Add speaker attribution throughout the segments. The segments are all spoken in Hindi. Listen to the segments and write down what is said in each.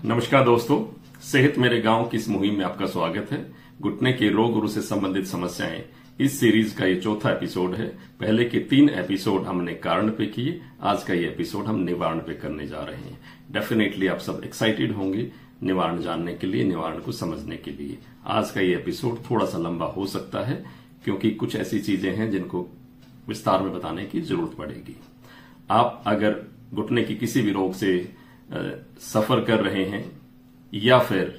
Speaker 1: नमस्कार दोस्तों, सेहत मेरे गांव की इस मुहिम में आपका स्वागत है। घुटने के रोग और उससे संबंधित समस्याएं, इस सीरीज का ये चौथा एपिसोड है। पहले के 3 एपिसोड हमने कारण पे किए, आज का ये एपिसोड हम निवारण पे करने जा रहे हैं। डेफिनेटली आप सब एक्साइटेड होंगे निवारण जानने के लिए, निवारण को समझने के लिए। आज का ये एपिसोड थोड़ा सा लंबा हो सकता है क्योंकि कुछ ऐसी चीजें हैं जिनको विस्तार में बताने की जरूरत पड़ेगी। आप अगर घुटने की किसी भी रोग से सफर कर रहे हैं या फिर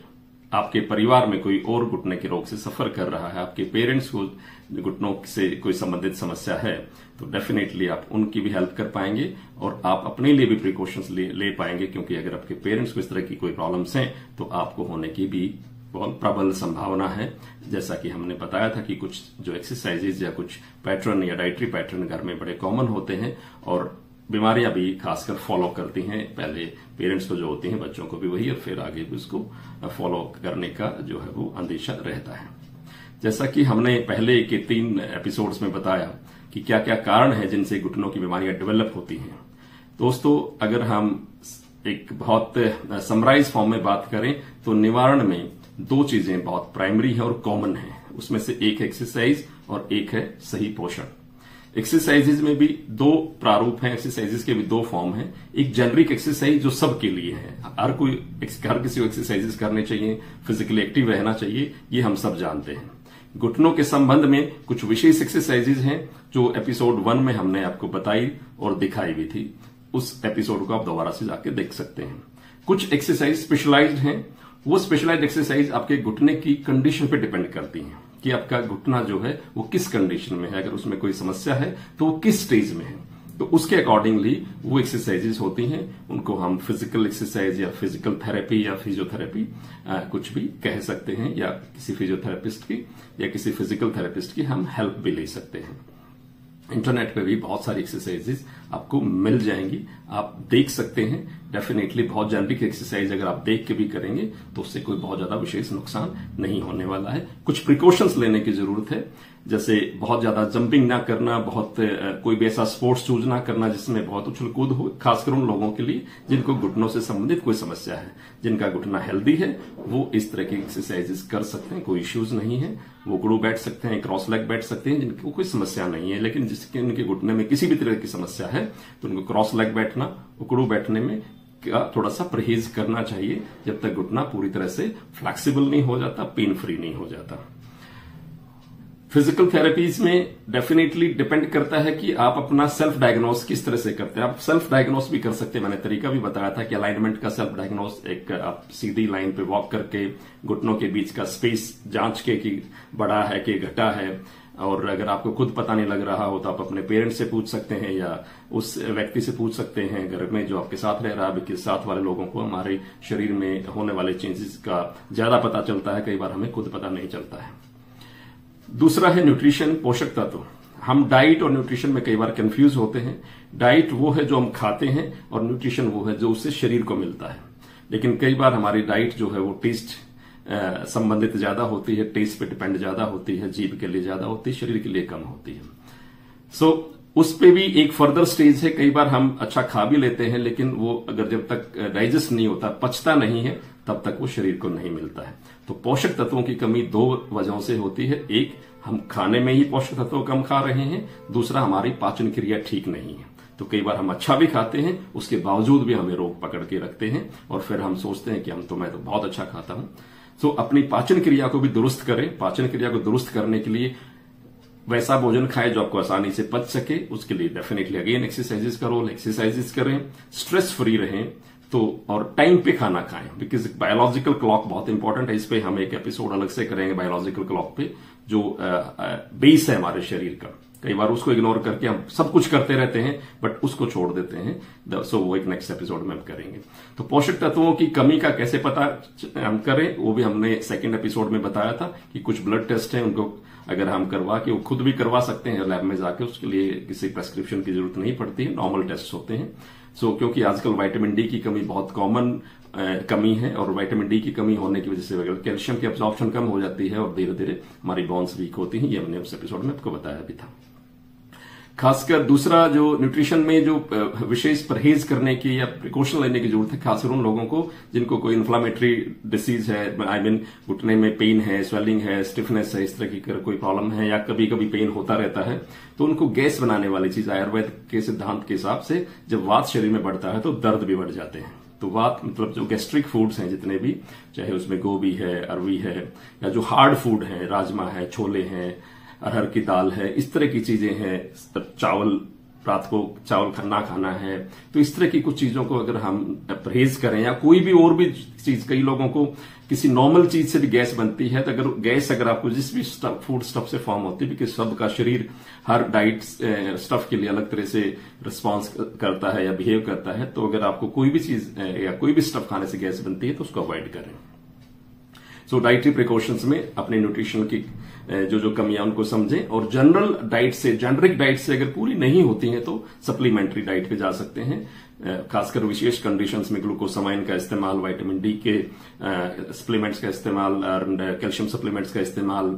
Speaker 1: आपके परिवार में कोई और घुटने के रोग से सफर कर रहा है, आपके पेरेंट्स को घुटनों से कोई संबंधित समस्या है, तो डेफिनेटली आप उनकी भी हेल्प कर पाएंगे और आप अपने लिए भी प्रिकॉशंस ले पाएंगे। क्योंकि अगर आपके पेरेंट्स को इस तरह की कोई प्रॉब्लम्स हैं तो आपको होने की भी बहुत प्रबल संभावना है। जैसा कि हमने बताया था कि कुछ जो एक्सरसाइजेज या कुछ पैटर्न या डाइटरी पैटर्न घर में बड़े कॉमन होते हैं और बीमारियां भी खासकर फॉलो करती हैं। पहले पेरेंट्स को जो होती हैं, बच्चों को भी वही, और फिर आगे भी उसको फॉलो करने का जो है वो अंदेशा रहता है। जैसा कि हमने पहले के 3 एपिसोड्स में बताया कि क्या क्या कारण है जिनसे घुटनों की बीमारियां डेवलप होती हैं। दोस्तों, अगर हम एक बहुत समराइज फॉर्म में बात करें तो निवारण में 2 चीजें बहुत प्राइमरी है और कॉमन है। उसमें से एक है एक्सरसाइज और एक है सही पोषण। एक्सरसाइजेज में भी 2 प्रारूप हैं, एक्सरसाइजेज के भी 2 फॉर्म हैं। एक जेनरिक एक्सरसाइज जो सबके लिए है, हर किसी को एक्सरसाइजेज करने चाहिए, फिजिकली एक्टिव रहना चाहिए, ये हम सब जानते हैं। घुटनों के संबंध में कुछ विशेष एक्सरसाइजेज हैं जो एपिसोड 1 में हमने आपको बताई और दिखाई भी थी। उस एपिसोड को आप दोबारा से जाके देख सकते हैं। कुछ एक्सरसाइज स्पेशलाइज्ड हैं। वो स्पेशलाइज्ड एक्सरसाइज आपके घुटने की कंडीशन पे डिपेंड करती हैं कि आपका घुटना जो है वो किस कंडीशन में है। अगर उसमें कोई समस्या है तो वो किस स्टेज में है, तो उसके अकॉर्डिंगली वो एक्सरसाइजेज होती हैं। उनको हम फिजिकल एक्सरसाइज या फिजिकल थेरेपी या फिजियोथेरेपी कुछ भी कह सकते हैं, या किसी फिजियोथेरेपिस्ट की या किसी फिजिकल थेरेपिस्ट की हम हेल्प भी ले सकते हैं। इंटरनेट पे भी बहुत सारी एक्सरसाइजेज आपको मिल जाएंगी, आप देख सकते हैं। डेफिनेटली बहुत जेनरिक एक्सरसाइज अगर आप देख के भी करेंगे तो उससे कोई बहुत ज्यादा विशेष नुकसान नहीं होने वाला है। कुछ प्रिकॉशंस लेने की जरूरत है, जैसे बहुत ज्यादा जंपिंग ना करना, बहुत कोई भी ऐसा स्पोर्ट्स चूज ना करना जिसमें बहुत उछल कूद हो, खासकर उन लोगों के लिए जिनको घुटनों से संबंधित कोई समस्या है। जिनका घुटना हेल्दी है वो इस तरह की एक्सरसाइजेस कर सकते हैं, कोई इश्यूज नहीं है। वो उकड़ू बैठ सकते हैं, क्रॉस लेग बैठ सकते हैं जिनको कोई समस्या नहीं है। लेकिन जिसके उनके घुटने में किसी भी तरह की समस्या है तो उनको क्रॉस लेग बैठना, उकड़ू बैठने में थोड़ा सा परहेज करना चाहिए जब तक घुटना पूरी तरह से फ्लेक्सिबल नहीं हो जाता, पेन फ्री नहीं हो जाता। फिजिकल थेरेपीज में डेफिनेटली डिपेंड करता है कि आप अपना सेल्फ डायग्नोस किस तरह से करते हैं। आप सेल्फ डायग्नोस भी कर सकते हैं, मैंने तरीका भी बताया था कि अलाइनमेंट का सेल्फ डायग्नोस, एक आप सीधी लाइन पे वॉक करके घुटनों के बीच का स्पेस जांच के कि बड़ा है कि घटा है। और अगर आपको खुद पता नहीं लग रहा हो तो आप अपने पेरेंट्स से पूछ सकते हैं या उस व्यक्ति से पूछ सकते हैं घर में जो आपके साथ रह रहा है, कि साथ वाले लोगों को हमारे शरीर में होने वाले चेंजेस का ज्यादा पता चलता है, कई बार हमें खुद पता नहीं चलता है। दूसरा है न्यूट्रिशन, पोषक तत्व। हम डाइट और न्यूट्रिशन में कई बार कंफ्यूज होते हैं। डाइट वो है जो हम खाते हैं और न्यूट्रिशन वो है जो उससे शरीर को मिलता है। लेकिन कई बार हमारी डाइट जो है वो टेस्ट संबंधित ज्यादा होती है, टेस्ट पे डिपेंड ज्यादा होती है, जीभ के लिए ज्यादा होती है, शरीर के लिए कम होती है। सो उस पे भी एक फर्दर स्टेज है। कई बार हम अच्छा खा भी लेते हैं लेकिन वो अगर जब तक डाइजेस्ट नहीं होता, पचता नहीं है, तब तक वो शरीर को नहीं मिलता है। तो पोषक तत्वों की कमी 2 वजहों से होती है। एक, हम खाने में ही पोषक तत्व कम खा रहे हैं। दूसरा, हमारी पाचन क्रिया ठीक नहीं है। तो कई बार हम अच्छा भी खाते हैं, उसके बावजूद भी हमें रोग पकड़ के रखते हैं और फिर हम सोचते हैं कि मैं तो बहुत अच्छा खाता हूं। तो अपनी पाचन क्रिया को भी दुरुस्त करें। पाचन क्रिया को दुरुस्त करने के लिए वैसा भोजन खाएं जो आपको आसानी से पच सके। उसके लिए डेफिनेटली अगेन एक्सरसाइजेस का रोल, एक्सरसाइजेस करें, स्ट्रेस फ्री रहें, तो और टाइम पे खाना खाएं। बिकॉज बायोलॉजिकल क्लॉक बहुत इंपॉर्टेंट है। इस पे हम एक एपिसोड अलग से करेंगे बायोलॉजिकल क्लॉक पे, जो बेस है हमारे शरीर का। कई बार उसको इग्नोर करके हम सब कुछ करते रहते हैं बट उसको छोड़ देते हैं। सो वो एक नेक्स्ट एपिसोड में हम करेंगे। तो पोषक तत्वों की कमी का कैसे पता हम करें, वो भी हमने 2nd एपिसोड में बताया था कि कुछ ब्लड टेस्ट हैं, उनको अगर हम करवा के, वो खुद भी करवा सकते हैं लैब में जाके, उसके लिए किसी प्रेस्क्रिप्शन की जरूरत नहीं पड़ती है, नॉर्मल टेस्ट होते हैं। सो क्योंकि आजकल विटामिन डी की कमी बहुत कॉमन कमी है और विटामिन डी की कमी होने की वजह से कैल्शियम की एब्जॉर्प्शन कम हो जाती है और धीरे धीरे हमारी बोन्स वीक होती हैं। ये हमने उस एपिसोड में आपको बताया भी था। खासकर दूसरा जो न्यूट्रिशन में जो विशेष परहेज करने की या प्रिकॉशन लेने की जरूरत है, खासकर उन लोगों को जिनको कोई इन्फ्लामेटरी डिसीज है, आई मीन घुटने में पेन है, स्वेलिंग है, स्टिफनेस है, इस तरह की कोई प्रॉब्लम है या कभी कभी पेन होता रहता है, तो उनको गैस बनाने वाली चीज आयुर्वेद के सिद्धांत के हिसाब से जब वात शरीर में बढ़ता है तो दर्द भी बढ़ जाते हैं। तो वात मतलब जो गैस्ट्रिक फूड्स हैं जितने भी, चाहे उसमें गोभी है, अरवी है, या जो हार्ड फूड है, राजमा है, छोले हैं, अरहर की दाल है, इस तरह की चीजें हैं, चावल रात को चावल ना खाना है, तो इस तरह की कुछ चीजों को अगर हम परहेज करें या कोई भी और भी चीज, कई लोगों को किसी नॉर्मल चीज से भी गैस बनती है, तो अगर गैस अगर आपको जिस भी फूड स्टफ से फॉर्म होती है, क्योंकि सबका शरीर हर डाइट स्टफ के लिए अलग तरह से रिस्पॉन्स करता है या बिहेव करता है, तो अगर आपको कोई भी चीज या कोई भी स्टफ खाने से गैस बनती है तो उसको अवॉइड करें। सो डाइटरी प्रिकॉशंस में अपने न्यूट्रिशन की जो कमियां उनको समझें, और जनरल डाइट से, जेनरिक डाइट से अगर पूरी नहीं होती हैं तो सप्लीमेंट्री डाइट पे जा सकते हैं। खासकर विशेष कंडीशंस में ग्लूकोसामाइन का इस्तेमाल, विटामिन डी के सप्लीमेंट्स का इस्तेमाल, कैल्शियम सप्लीमेंट्स का इस्तेमाल,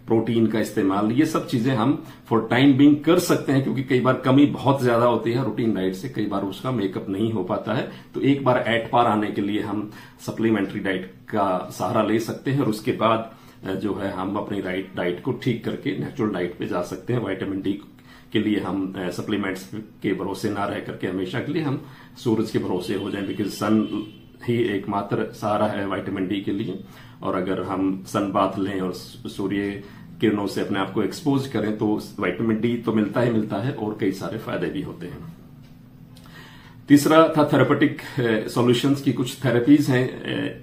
Speaker 1: प्रोटीन का इस्तेमाल, ये सब चीजें हम फॉर टाइम बीइंग कर सकते हैं, क्योंकि कई बार कमी बहुत ज्यादा होती है रूटीन डाइट से, कई बार उसका मेकअप नहीं हो पाता है, तो एक बार एट पार आने के लिए हम सप्लीमेंट्री डाइट का सहारा ले सकते हैं, और उसके बाद जो है हम अपनी डाइट को ठीक करके नेचुरल डाइट पे जा सकते हैं। विटामिन डी के लिए हम सप्लीमेंट्स के भरोसे ना रह करके हमेशा के लिए हम सूरज के भरोसे हो जाएं, बिकॉज सन ही एकमात्र सहारा है विटामिन डी के लिए, और अगर हम सन बाथ लें और सूर्य किरणों से अपने आप को एक्सपोज करें तो विटामिन डी तो मिलता ही मिलता है, और कई सारे फायदे भी होते हैं। तीसरा था थेरेपेटिक सॉल्यूशंस की कुछ थेरेपीज हैं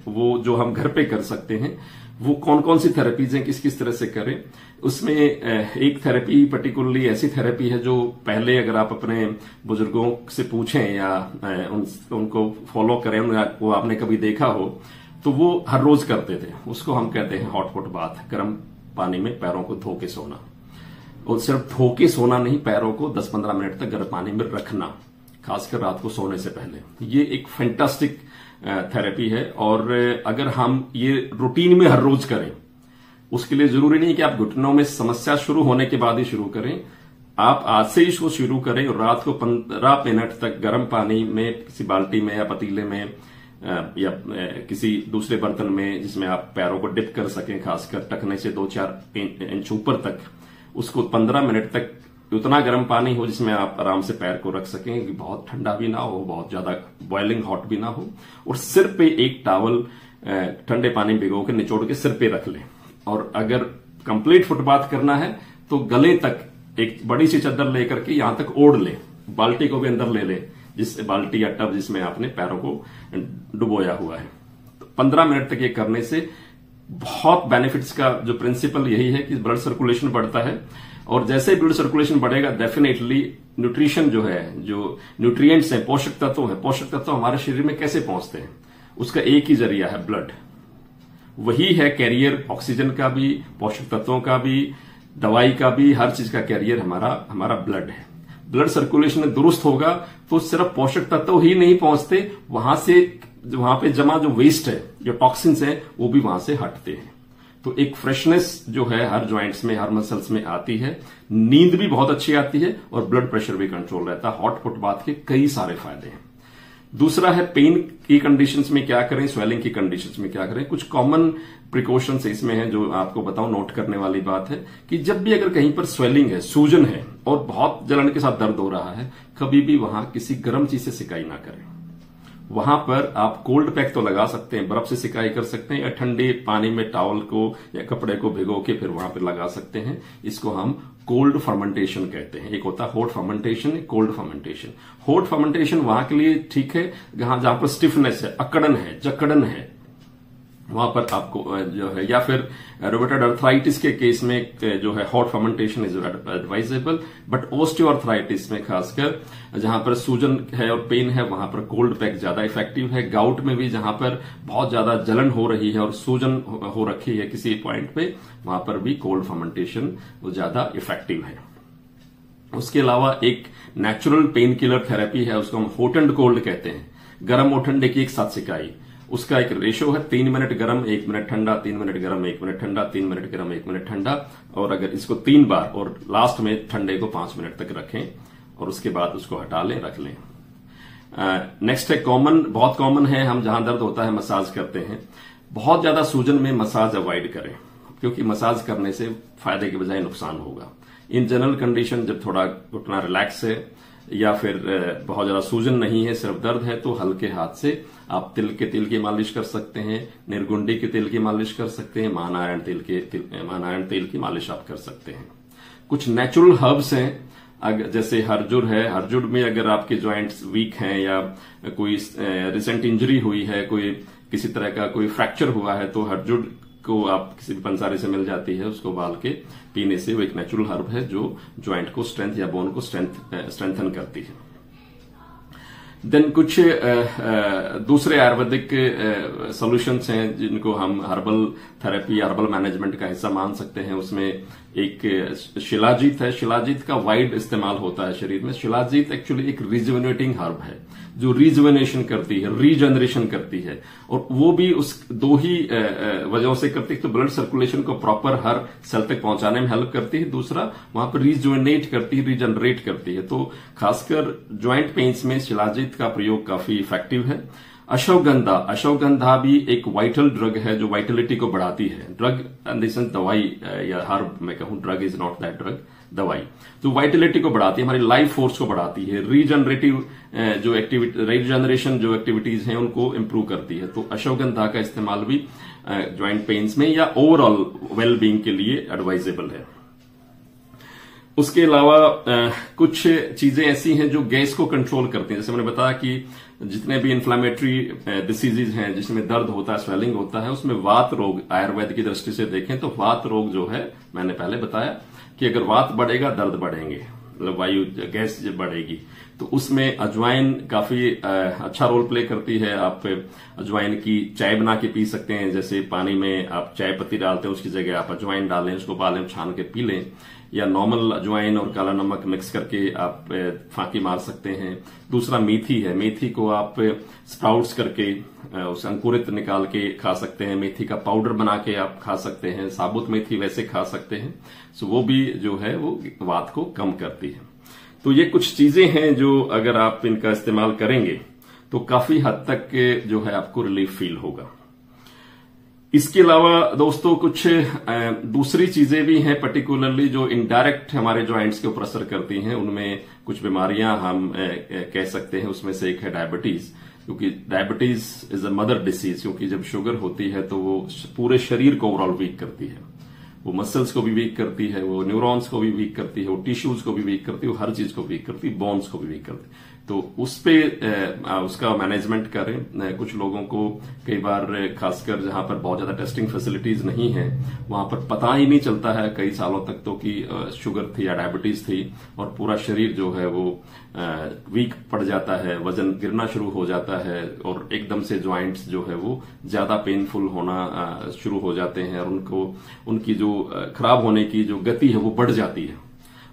Speaker 1: वो जो हम घर पे कर सकते हैं। वो कौन कौन सी थेरेपीज हैं, किस किस तरह से करें, उसमें एक थेरेपी पर्टिकुलरली ऐसी थेरेपी है जो पहले अगर आप अपने बुजुर्गों से पूछें या उनको फॉलो करें, वो आपने कभी देखा हो, तो वो हर रोज करते थे। उसको हम कहते हैं हॉट फुट बाथ, गर्म पानी में पैरों को धो के सोना, और सिर्फ धो के सोना नहीं, पैरों को 10-15 मिनट तक गर्म पानी में रखना, खासकर रात को सोने से पहले। ये एक फैंटास्टिक थेरेपी है, और अगर हम ये रूटीन में हर रोज करें, उसके लिए जरूरी नहीं कि आप घुटनों में समस्या शुरू होने के बाद ही शुरू करें, आप आज से ही इसको शुरू करें और रात को 15 मिनट तक गर्म पानी में किसी बाल्टी में या पतीले में या किसी दूसरे बर्तन में जिसमें आप पैरों को डिप कर सकें, खासकर टखने से 2-4 इंच ऊपर तक, उसको 15 मिनट तक उतना गर्म पानी हो जिसमें आप आराम से पैर को रख सकें, कि बहुत ठंडा भी ना हो, बहुत ज्यादा बॉइलिंग हॉट भी ना हो, और सिर पे एक टॉवल ठंडे पानी में भिगो के निचोड़ के सिर पे रख लें। और अगर कंप्लीट फुटबाथ करना है तो गले तक एक बड़ी सी चादर लेकर के यहां तक ओढ़ लें, बाल्टी को भी अंदर ले लें, जिस बाल्टी या टब जिसमें आपने पैरों को डुबोया हुआ है। तो 15 मिनट तक ये करने से बहुत बेनिफिट्स का जो प्रिंसिपल यही है कि ब्लड सर्कुलेशन बढ़ता है, और जैसे ब्लड सर्कुलेशन बढ़ेगा डेफिनेटली न्यूट्रिशन जो है, जो न्यूट्रिएंट्स हैं, पोषक तत्व है, पोषक तत्व हमारे शरीर में कैसे पहुंचते हैं, उसका एक ही जरिया है ब्लड। वही है कैरियर ऑक्सीजन का भी, पोषक तत्वों का भी, दवाई का भी, हर चीज का कैरियर हमारा ब्लड है। ब्लड सर्कुलेशन दुरुस्त होगा तो सिर्फ पोषक तत्व ही नहीं पहुंचते, वहां पे जमा जो वेस्ट है, जो टॉक्सिन्स है, वो भी वहां से हटते हैं। तो एक फ्रेशनेस जो है हर जॉइंट्स में, हर मसल्स में आती है, नींद भी बहुत अच्छी आती है, और ब्लड प्रेशर भी कंट्रोल रहता है। हॉट फुट बाथ के कई सारे फायदे हैं। दूसरा है पेन की कंडीशंस में क्या करें, स्वेलिंग की कंडीशंस में क्या करें। कुछ कॉमन प्रिकॉशंस इसमें हैं जो आपको बताऊं, नोट करने वाली बात है कि जब भी अगर कहीं पर स्वेलिंग है, सूजन है और बहुत जलन के साथ दर्द हो रहा है, कभी भी वहां किसी गर्म चीज से सिकाई ना करें। वहां पर आप कोल्ड पैक तो लगा सकते हैं, बर्फ से सिकाई कर सकते हैं, या ठंडे पानी में टॉवल को या कपड़े को भिगो के फिर वहां पर लगा सकते हैं। इसको हम कोल्ड फर्मेंटेशन कहते हैं। एक होता है हॉट फर्मेंटेशन, एक कोल्ड फर्मेंटेशन। हॉट फर्मेंटेशन वहां के लिए ठीक है जहां पर स्टिफनेस है, अकड़न है, जकड़न है, वहां पर आपको जो है, या फिर रोमेटॉइड अर्थराइटिस के केस में जो है hot fermentation is advisable, but osteoarthritis में खासकर जहां पर सूजन है और पेन है, वहां पर कोल्ड पैक ज्यादा इफेक्टिव है। गाउट में भी जहां पर बहुत ज्यादा जलन हो रही है और सूजन हो रखी है किसी पॉइंट पे, वहां पर भी कोल्ड फर्मेंटेशन वो ज्यादा इफेक्टिव है। उसके अलावा एक नेचुरल पेन किलर थेरेपी है, उसको हम हॉट एंड कोल्ड कहते हैं। गर्म और ठंडे की एक साथ सिकाई, उसका एक रेशो है 3 मिनट गर्म 1 मिनट ठंडा, 3 मिनट गर्म 1 मिनट ठंडा, 3 मिनट गर्म 1 मिनट ठंडा। और अगर इसको 3 बार और लास्ट में ठंडे को 5 मिनट तक रखें और उसके बाद उसको हटा लें, रख लें। नेक्स्ट है कॉमन, बहुत कॉमन है, हम जहां दर्द होता है मसाज करते हैं। बहुत ज्यादा सूजन में मसाज अवॉइड करें, क्योंकि मसाज करने से फायदे के बजाय नुकसान होगा। इन जनरल कंडीशन जब थोड़ा घुटना रिलैक्स है या फिर बहुत ज्यादा सूजन नहीं है, सिर्फ दर्द है, तो हल्के हाथ से आप तिल के तेल की मालिश कर सकते हैं, निर्गुंडी के तेल की मालिश कर सकते हैं, महानारायण तेल की मालिश आप कर सकते हैं। कुछ नेचुरल हर्ब्स हैं, जैसे हरजुर है, हरजुर में अगर आपके जॉइंट्स वीक हैं या कोई रिसेंट इंजरी हुई है, कोई किसी तरह का कोई फ्रैक्चर हुआ है, तो हरजुर को आप किसी भी पंसारी से मिल जाती है, उसको उबाल के पीने से वो एक नेचुरल हर्ब है जो ज्वाइंट को स्ट्रेंथ या बोन को स्ट्रेंथन करती है। देन कुछ दूसरे आयुर्वेदिक सॉल्यूशंस हैं जिनको हम हर्बल थेरेपी, हर्बल मैनेजमेंट का हिस्सा मान सकते हैं। उसमें एक शिलाजीत है। शिलाजीत का वाइड इस्तेमाल होता है शरीर में। शिलाजीत एक्चुअली एक रिजुविनेटिंग हर्ब है जो रिजुविनेशन करती है, रीजनरेशन करती है, और वो भी उस दो ही वजहों से करती है। तो ब्लड सर्कुलेशन को प्रॉपर हर सेल तक पहुंचाने में हेल्प करती है, दूसरा वहां पर रिजुविनेट करती है, रीजनरेट करती है। तो खासकर ज्वाइंट पेन्स में शिलाजीत का प्रयोग काफी इफेक्टिव है। अश्वगंधा भी एक वाइटल ड्रग है जो वाइटलिटी को बढ़ाती है। ड्रग इन द सेंस दवाई या हर्ब मैं कहूं, drug is not that drug, दवाई। तो वाइटलिटी को बढ़ाती है, हमारी लाइफ फोर्स को बढ़ाती है, रीजनरेटिव जो एक्टिविटी, रीजनरेशन जो एक्टिविटीज हैं उनको इंप्रूव करती है। तो अश्वगंधा का इस्तेमाल भी ज्वाइंट पेन्स में या ओवरऑल वेलबींग के लिए एडवाइजेबल है। उसके अलावा कुछ चीजें ऐसी हैं जो गैस को कंट्रोल करती हैं। जैसे मैंने बताया कि जितने भी इन्फ्लामेटरी डिसीजेज हैं जिसमें दर्द होता है, स्वेलिंग होता है, उसमें वात रोग आयुर्वेद की दृष्टि से देखें तो वात रोग जो है, मैंने पहले बताया कि अगर वात बढ़ेगा दर्द बढ़ेंगे, मतलब वायु गैस जब बढ़ेगी, तो उसमें अजवाइन काफी अच्छा रोल प्ले करती है। आप अजवाइन की चाय बना के पी सकते हैं। जैसे पानी में आप चाय पत्ती डालते हैं, उसकी जगह आप अजवाइन डालें, उसको उबालें, छान के पी लें, या नॉर्मल अजवाइन और काला नमक मिक्स करके आप फांकी मार सकते हैं। दूसरा मेथी है। मेथी को आप स्प्राउट्स करके उसे अंकुरित निकाल के खा सकते हैं। मेथी का पाउडर बना के आप खा सकते हैं। साबुत मेथी वैसे खा सकते हैं। सो वो भी जो है वो वात को कम करती है। तो ये कुछ चीजें हैं जो अगर आप इनका इस्तेमाल करेंगे तो काफी हद तक जो है आपको रिलीफ फील होगा। इसके अलावा दोस्तों कुछ दूसरी चीजें भी हैं पर्टिकुलरली जो इनडायरेक्ट हमारे जॉइंट्स के ऊपर असर करती हैं। उनमें कुछ बीमारियां हम कह सकते हैं। उसमें से एक है डायबिटीज, क्योंकि diabetes is a mother disease. क्योंकि जब शुगर होती है तो वो पूरे शरीर को ओवरऑल वीक करती है। वो मसल्स को भी वीक करती है, वो न्यूरॉन्स को भी वीक करती है, वो टिश्यूज को भी वीक करती है, वो हर चीज को वीक करती है, बोन्स को भी वीक करती है। तो उस पे उसका मैनेजमेंट करें। कुछ लोगों को कई बार खासकर जहां पर बहुत ज्यादा टेस्टिंग फैसिलिटीज नहीं है, वहां पर पता ही नहीं चलता है कई सालों तक तो कि शुगर थी या डायबिटीज थी, और पूरा शरीर जो है वो वीक पड़ जाता है, वजन गिरना शुरू हो जाता है, और एकदम से ज्वाइंट्स जो है वो ज्यादा पेनफुल होना शुरू हो जाते हैं, और उनकी जो खराब होने की जो गति है वो बढ़ जाती है।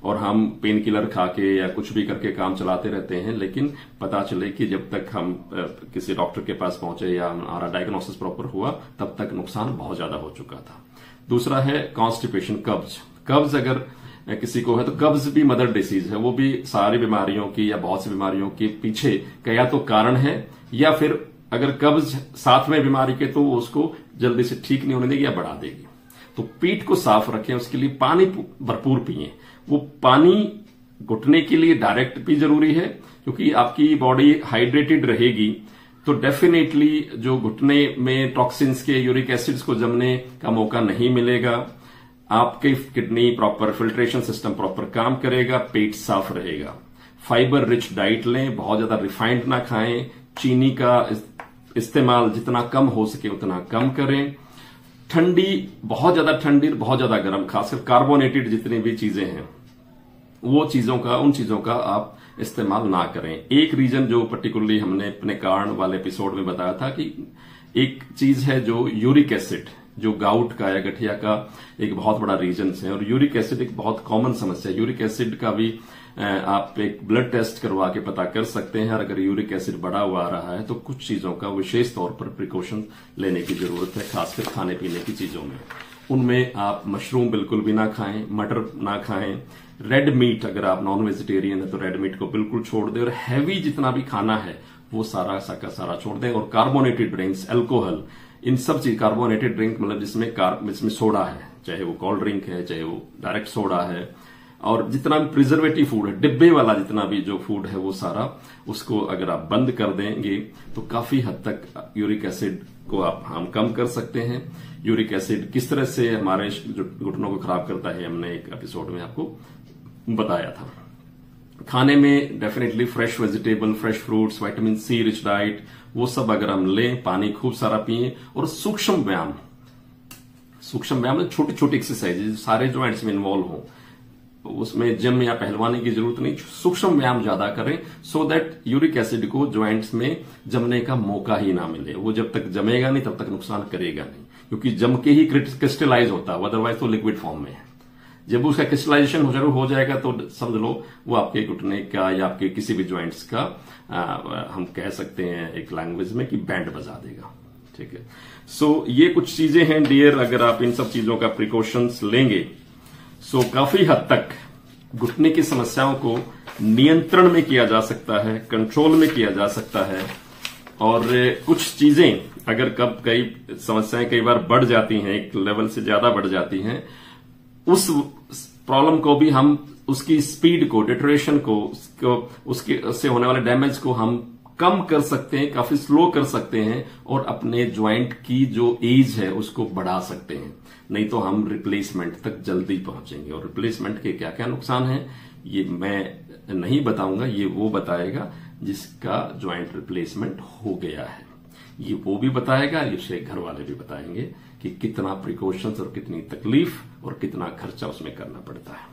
Speaker 1: और हम पेन किलर खा के या कुछ भी करके काम चलाते रहते हैं, लेकिन पता चले कि जब तक हम किसी डॉक्टर के पास पहुंचे या हमारा डायग्नोसिस प्रॉपर हुआ, तब तक नुकसान बहुत ज्यादा हो चुका था। दूसरा है कॉन्स्टिपेशन, कब्ज। कब्ज अगर किसी को है तो कब्ज भी मदर डिसीज है। वो भी सारी बीमारियों की या बहुत सी बीमारियों के पीछे का या तो कारण है, या फिर अगर कब्ज साथ में बीमारी के तो उसको जल्दी से ठीक नहीं होने देगी या बढ़ा देगी। तो पेट को साफ रखें, उसके लिए पानी भरपूर पिए। वो पानी घुटने के लिए डायरेक्ट भी जरूरी है, क्योंकि आपकी बॉडी हाइड्रेटेड रहेगी तो डेफिनेटली जो घुटने में टॉक्सिन्स के, यूरिक एसिड्स को जमने का मौका नहीं मिलेगा। आपकी kidney proper filtration system proper काम करेगा, पेट साफ रहेगा। फाइबर रिच डाइट लें, बहुत ज्यादा रिफाइंड ना खाएं। चीनी का इस्तेमाल जितना कम हो सके उतना कम करें। ठंडी, बहुत ज्यादा ठंडी, बहुत ज्यादा गर्म, खासकर कार्बोनेटेड जितनी भी चीजें हैं उन चीजों का आप इस्तेमाल ना करें। एक रीजन जो पर्टिकुलरली हमने अपने कारण वाले एपिसोड में बताया था कि एक चीज है जो यूरिक एसिड, जो गाउट का या गठिया का एक बहुत बड़ा रीजन है, और यूरिक एसिड एक बहुत कॉमन समस्या है। यूरिक एसिड का भी आप एक ब्लड टेस्ट करवा के पता कर सकते हैं। अगर यूरिक एसिड बढ़ा हुआ आ रहा है तो कुछ चीजों का विशेष तौर पर प्रिकॉशन लेने की जरूरत है, खासकर खाने पीने की चीजों में। उनमें आप मशरूम बिल्कुल भी ना खाएं, मटर ना खाएं, रेड मीट, अगर आप नॉन वेजिटेरियन है तो रेड मीट को बिल्कुल छोड़ दें, और हैवी जितना भी खाना है वो सारा का सारा छोड़ दें। और कार्बोनेटेड ड्रिंक्स, अल्कोहल, इन सब चीज, कार्बोनेटेड ड्रिंक मतलब जिसमें सोडा है, चाहे वो कोल्ड ड्रिंक है, चाहे वो डायरेक्ट सोडा है, और जितना भी प्रिजर्वेटिव फूड है, डिब्बे वाला जितना भी जो फूड है वो सारा, उसको अगर आप बंद कर देंगे तो काफी हद तक यूरिक एसिड को हम कम कर सकते हैं। यूरिक एसिड किस तरह से हमारे जो घुटनों को खराब करता है, हमने एक एपिसोड में आपको बताया था। खाने में definitely fresh vegetable, fresh fruits, vitamin C rich diet, वो सब अगर हम लें, पानी खूब सारा पिए, और सूक्ष्म व्यायाम में छोटी छोटी एक्सरसाइज सारे ज्वाइंट्स में इन्वॉल्व हों, उसमें जिम या पहलवानी की जरूरत नहीं, सूक्ष्म व्यायाम ज्यादा करें, सो दैट यूरिक एसिड को ज्वाइंट्स में जमने का मौका ही ना मिले। वो जब तक जमेगा नहीं तब तक नुकसान करेगा नहीं, क्योंकि जम के ही क्रिस्टलाइज होता है, अदरवाइज तो लिक्विड फॉर्म में है। जब उसका क्रिस्टलाइजेशन हो जाएगा तो समझ लो वो आपके घुटने का या आपके किसी भी ज्वाइंट्स का हम कह सकते हैं एक लैंग्वेज में कि बैंड बजा देगा। ठीक है, सो ये कुछ चीजें हैं डियर, अगर आप इन सब चीजों का प्रिकॉशंस लेंगे सो काफी हद तक घुटने की समस्याओं को नियंत्रण में किया जा सकता है, कंट्रोल में किया जा सकता है। और कुछ चीजें अगर कई समस्याएं कई बार बढ़ जाती हैं, एक लेवल से ज्यादा बढ़ जाती हैं, उस प्रॉब्लम को भी हम उसकी स्पीड को, डिटरेशन को, उससे होने वाले डैमेज को हम कम कर सकते हैं, काफी स्लो कर सकते हैं, और अपने ज्वाइंट की जो एज है उसको बढ़ा सकते हैं। नहीं तो हम रिप्लेसमेंट तक जल्दी पहुंचेंगे, और रिप्लेसमेंट के क्या क्या नुकसान है ये मैं नहीं बताऊंगा, ये वो बताएगा जिसका ज्वाइंट रिप्लेसमेंट हो गया है। ये वो भी बताएगा, इसे घर वाले भी बताएंगे कि कितना प्रिकॉशंस और कितनी तकलीफ और कितना खर्चा उसमें करना पड़ता है।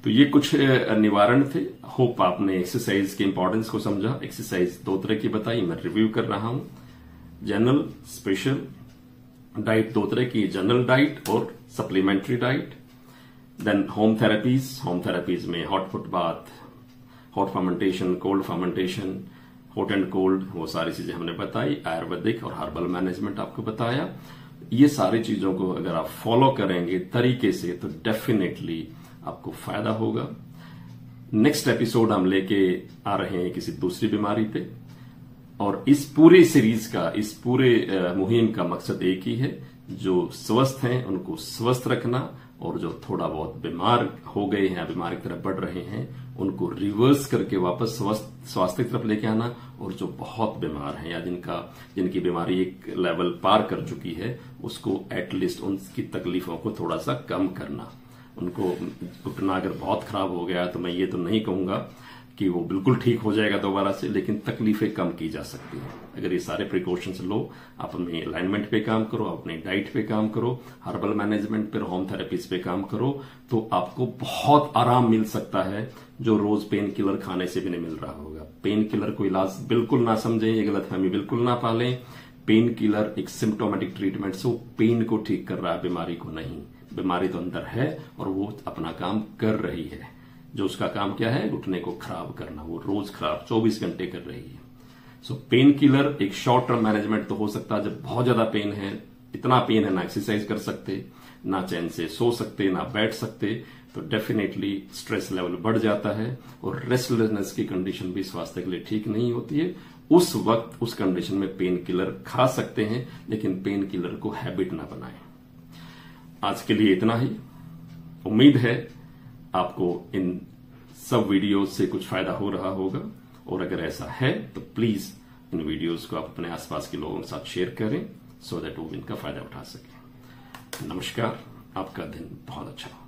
Speaker 1: तो ये कुछ निवारण थे। होप आपने एक्सरसाइज के इंपॉर्टेंस को समझा। एक्सरसाइज 2 तरह की बताई, मैं रिव्यू कर रहा हूं। जनरल, स्पेशल डाइट 2 तरह की, जनरल डाइट और supplementary diet. Then home therapies में hot foot bath, hot fermentation, cold fermentation, hot and cold, वो सारी चीजें हमने बताई। आयुर्वेदिक और हर्बल मैनेजमेंट आपको बताया। ये सारी चीजों को अगर आप फॉलो करेंगे तरीके से तो डेफिनेटली आपको फायदा होगा। नेक्स्ट एपिसोड हम लेके आ रहे हैं किसी दूसरी बीमारी पे, और इस पूरे सीरीज का, इस पूरे मुहिम का मकसद एक ही है, जो स्वस्थ हैं उनको स्वस्थ रखना, और जो थोड़ा बहुत बीमार हो गए हैं, बीमारी की तरफ बढ़ रहे हैं, उनको रिवर्स करके वापस स्वास्थ्य की तरफ लेके आना, और जो बहुत बीमार हैं या जिनकी बीमारी एक लेवल पार कर चुकी है, उसको एटलीस्ट उनकी तकलीफों को थोड़ा सा कम करना। उनको घुटना अगर बहुत खराब हो गया तो मैं ये तो नहीं कहूंगा कि वो बिल्कुल ठीक हो जाएगा दोबारा से, लेकिन तकलीफें कम की जा सकती हैं अगर ये सारे प्रिकॉशंस लो। आप अपनी अलाइनमेंट पे काम करो, अपनी डाइट पे काम करो, हर्बल मैनेजमेंट पे, होम थेरेपीज पे काम करो, तो आपको बहुत आराम मिल सकता है जो रोज पेन किलर खाने से भी नहीं मिल रहा होगा। पेन किलर को इलाज बिल्कुल ना समझें, ये गलतफहमी बिल्कुल ना पालें। पेन किलर एक सिम्टोमेटिक ट्रीटमेंट से पेन को ठीक कर रहा है, बीमारी को नहीं। बीमारी तो अंदर है और वो अपना काम कर रही है। जो उसका काम क्या है, घुटने को खराब करना, वो रोज खराब 24 घंटे कर रही है। सो पेन किलर एक शॉर्ट टर्म मैनेजमेंट तो हो सकता है जब बहुत ज्यादा पेन है, इतना पेन है ना एक्सरसाइज कर सकते, ना चैन से सो सकते, ना बैठ सकते, तो डेफिनेटली स्ट्रेस लेवल बढ़ जाता है और रेस्टलेसनेस की कंडीशन भी स्वास्थ्य के लिए ठीक नहीं होती है। उस वक्त उस कंडीशन में पेन किलर खा सकते हैं, लेकिन पेन किलर को हैबिट ना बनाएं। आज के लिए इतना ही। उम्मीद है आपको इन सब वीडियोस से कुछ फायदा हो रहा होगा, और अगर ऐसा है तो प्लीज इन वीडियोस को आप अपने आसपास के लोगों के साथ शेयर करें, सो दैट वो इनका फायदा उठा सकें। नमस्कार, आपका दिन बहुत अच्छा हो।